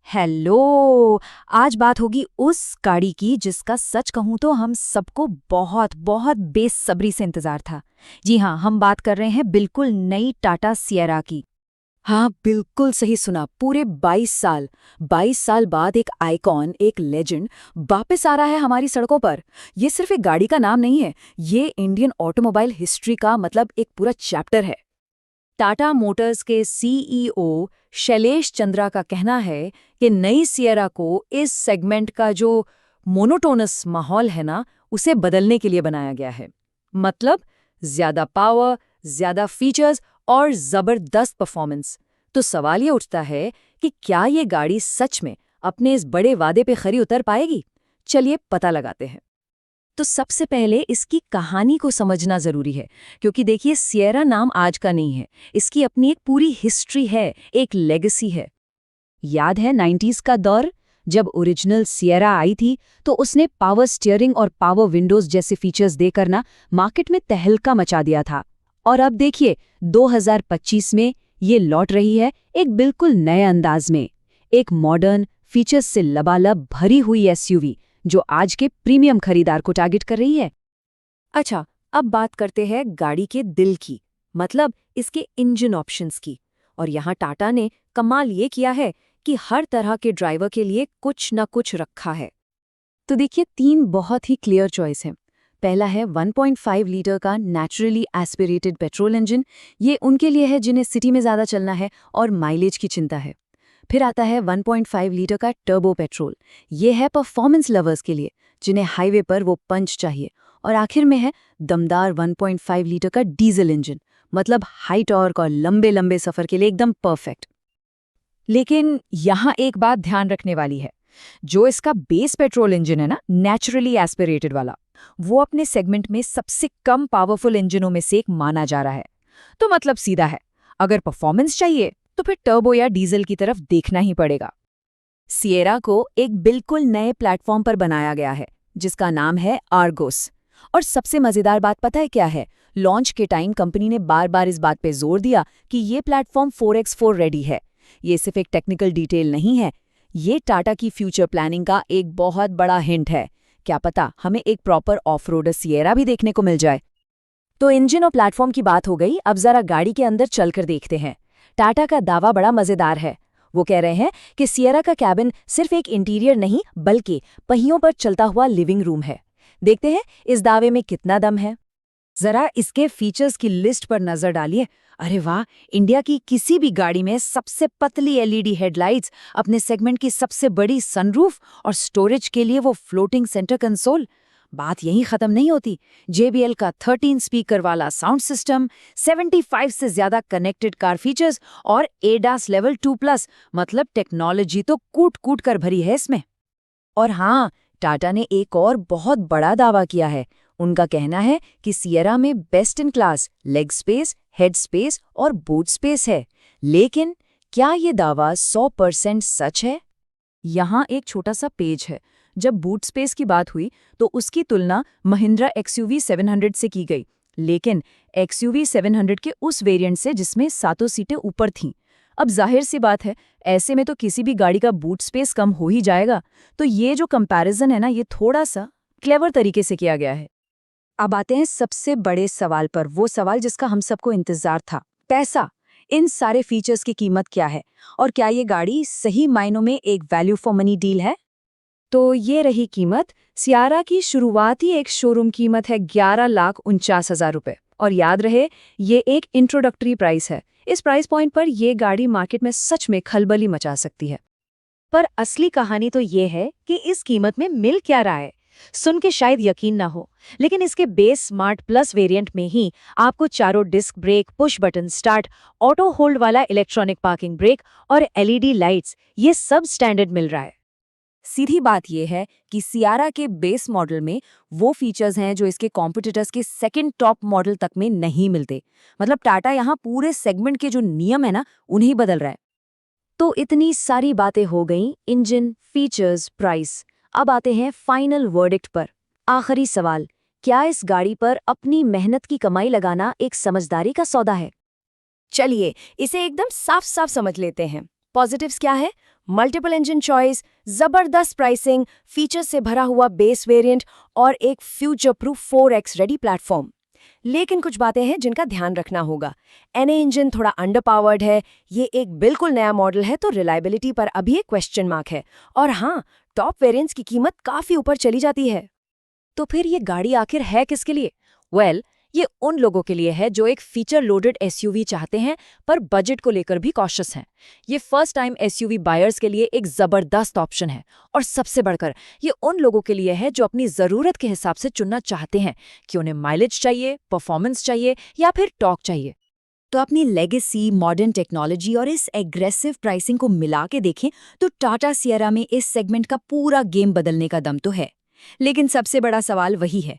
Hello. आज बात होगी उस गाड़ी की जिसका सच कहूं तो हम सबको बहुत बहुत बेसब्री से इंतजार था। जी हाँ, हम बात कर रहे हैं बिल्कुल नई टाटा सिएरा की। हाँ, बिल्कुल सही सुना। पूरे 22 साल बाद एक आइकॉन, एक लेजेंड वापस आ रहा है हमारी सड़कों पर। ये सिर्फ एक गाड़ी का नाम नहीं है, ये इंडियन ऑटोमोबाइल हिस्ट्री का मतलब एक पूरा चैप्टर है। टाटा मोटर्स के सीईओ शैलेश चंद्रा का कहना है कि नई सिएरा को इस सेगमेंट का जो मोनोटोनस माहौल है ना, उसे बदलने के लिए बनाया गया है। मतलब ज्यादा पावर, ज्यादा फीचर्स और जबरदस्त परफॉर्मेंस। तो सवाल ये उठता है कि क्या ये गाड़ी सच में अपने इस बड़े वादे पे खरी उतर पाएगी? चलिए पता लगाते हैं। तो सबसे पहले इसकी कहानी को समझना जरूरी है, क्योंकि देखिए सिएरा नाम आज का नहीं है, इसकी अपनी एक पूरी हिस्ट्री है, एक लेगेसी है। याद है 90s का दौर, जब ओरिजिनल सिएरा आई थी तो उसने पावर स्टीयरिंग और पावर विंडोज जैसे फीचर्स देकर ना मार्केट में तहलका मचा दिया था। और अब देखिए 2025 में ये लौट रही है एक बिल्कुल नए अंदाज में, एक मॉडर्न फीचर्स से लबालब भरी हुई एसयूवी जो आज के प्रीमियम खरीदार को टारगेट कर रही है। अच्छा, अब बात करते हैं गाड़ी के दिल की, मतलब इसके इंजन ऑप्शंस की। और यहाँ टाटा ने कमाल ये किया है कि हर तरह के ड्राइवर के लिए कुछ न कुछ रखा है। तो देखिए 3 बहुत ही क्लियर चॉइस हैं। पहला है 1.5 लीटर का नेचुरली एस्पिरेटेड पेट्रोल इंजन। ये उनके लिए है जिन्हें सिटी में ज़्यादा चलना है और माइलेज की चिंता है। फिर आता है 1.5 लीटर का टर्बो पेट्रोल। ये है परफॉर्मेंस लवर्स के लिए, जिन्हें हाईवे पर वो पंच चाहिए। और आखिर में है दमदार 1.5 लीटर का डीजल इंजन, मतलब हाई टॉर्क और लंबे लंबे सफर के लिए एकदम परफेक्ट। लेकिन यहाँ एक बात ध्यान रखने वाली है, जो इसका बेस पेट्रोल इंजन है ना, नेचुरली एस्पिरेटेड वाला, वो अपने सेगमेंट में सबसे कम पावरफुल इंजनों में से एक माना जा रहा है। तो मतलब सीधा है, अगर परफॉर्मेंस चाहिए तो फिर टर्बो या डीजल की तरफ देखना ही पड़ेगा। सिएरा को एक बिल्कुल नए प्लेटफॉर्म पर बनाया गया है, जिसका नाम है आर्गोस। और सबसे मजेदार बात पता है क्या है? लॉन्च के टाइम कंपनी ने बार बार इस बात पे जोर दिया कि ये प्लेटफॉर्म 4x4 रेडी है। ये सिर्फ एक टेक्निकल डिटेल नहीं है, ये टाटा की फ्यूचर प्लानिंग का एक बहुत बड़ा हिंट है। क्या पता हमें एक प्रॉपर ऑफ रोडर सिएरा भी देखने को मिल जाए। तो इंजन और प्लेटफॉर्म की बात हो गई, अब जरा गाड़ी के अंदर चलकर देखते हैं। टाटा का दावा बड़ा मजेदार है। वो कह रहे हैं कि सिएरा का कैबिन सिर्फ एक इंटीरियर नहीं, बल्कि पहियों पर चलता हुआ लिविंग रूम है। देखते हैं इस दावे में कितना दम है। जरा इसके फीचर्स की लिस्ट पर नजर डालिए। अरे वाह, इंडिया की किसी भी गाड़ी में सबसे पतली एलईडी हेडलाइट्स, अपने सेगमेंट की सबसे बड़ी सनरूफ और स्टोरेज के लिए वो फ्लोटिंग सेंटर कंसोल। बात यहीं खत्म नहीं होती। JBL का 13 स्पीकर वाला साउंड सिस्टम, 75 से ज्यादा कनेक्टेड कार फीचर्स और ADAS लेवल 2+, मतलब टेक्नोलॉजी तो कूट कूट कर भरी है इसमें। और हाँ, टाटा ने एक और बहुत बड़ा दावा किया है। उनका कहना है कि सिएरा में best in class leg space, head space और बूट स्पेस है। लेकिन क्या ये दावा 100% सच है? यहाँ एक छोटा सा पेज है। जब बूट स्पेस की बात हुई तो उसकी तुलना महिंद्रा XUV 700 से की गई, लेकिन XUV 700 के उस वेरिएंट से जिसमें 7 सीटें ऊपर थीं। अब जाहिर सी बात है, ऐसे में तो किसी भी गाड़ी का बूट स्पेस कम हो ही जाएगा। तो ये जो कंपैरिजन है ना, ये थोड़ा सा क्लेवर तरीके से किया गया है। अब आते हैं सबसे बड़े सवाल पर, वो सवाल जिसका हम सबको इंतजार था, पैसा। इन सारे फीचर्स की कीमत क्या है, और क्या ये गाड़ी सही मायनों में एक वैल्यू फॉर मनी डील है? तो ये रही कीमत। सिएरा की शुरुआती एक शोरूम कीमत है 11,49,000 रुपये। और याद रहे, ये एक इंट्रोडक्टरी प्राइस है। इस प्राइस पॉइंट पर यह गाड़ी मार्केट में सच में खलबली मचा सकती है। पर असली कहानी तो ये है कि इस कीमत में मिल क्या रहा है। सुन के शायद यकीन ना हो, लेकिन इसके बेस स्मार्ट प्लस वेरिएंट में ही आपको चारों disc brake, push button start, auto hold वाला इलेक्ट्रॉनिक पार्किंग ब्रेक और LED लाइट्स, ये सब स्टैंडर्ड मिल रहा है। सीधी बात यह है कि सिएरा के बेस मॉडल में वो फीचर्स हैं जो इसके कॉम्पिटिटर्स के सेकंड टॉप मॉडल तक में नहीं मिलते। मतलब टाटा यहाँ पूरे सेगमेंट के जो नियम है ना, उन्हें बदल रहा है। तो इतनी सारी बातें हो गईं, इंजन, फीचर्स, प्राइस। अब आते हैं फाइनल वर्डिक्ट पर। आखिरी सवाल, क्या इस गाड़ी पर अपनी मेहनत की कमाई लगाना एक समझदारी का सौदा है? चलिए इसे एकदम साफ साफ समझ लेते हैं। पॉजिटिव्स क्या है? मल्टीपल इंजन चॉइस, जबरदस्त प्राइसिंग, फीचर्स से भरा हुआ बेस वेरिएंट और एक future proof 4x ready platform. लेकिन कुछ बातें हैं जिनका ध्यान रखना होगा। NA इंजन थोड़ा अंडर पावर्ड है, ये एक बिल्कुल नया मॉडल है तो रिलायबिलिटी पर अभी एक क्वेश्चन मार्क है। और हाँ, टॉप वेरिएंट्स की कीमत काफी ऊपर चली जाती है। तो फिर ये गाड़ी आखिर है किसके लिए? ये उन लोगों के लिए है जो एक फीचर लोडेड एसयूवी चाहते हैं पर बजट को लेकर भी कॉशियस हैं। ये फर्स्ट टाइम एसयूवी बायर्स के लिए एक जबरदस्त ऑप्शन है। और सबसे बढ़कर ये उन लोगों के लिए है जो अपनी ज़रूरत के हिसाब से चुनना चाहते हैं कि उन्हें माइलेज चाहिए, परफॉर्मेंस चाहिए या फिर टॉर्क चाहिए। तो अपनी लेगेसी, मॉडर्न टेक्नोलॉजी और इस एग्रेसिव प्राइसिंग को मिला के देखें तो टाटा सियरा में इस सेगमेंट का पूरा गेम बदलने का दम तो है। लेकिन सबसे बड़ा सवाल वही है,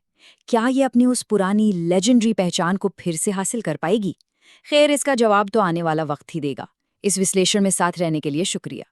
क्या ये अपनी उस पुरानी लेजेंडरी पहचान को फिर से हासिल कर पाएगी? खैर, इसका जवाब तो आने वाला वक्त ही देगा। इस विश्लेषण में साथ रहने के लिए शुक्रिया।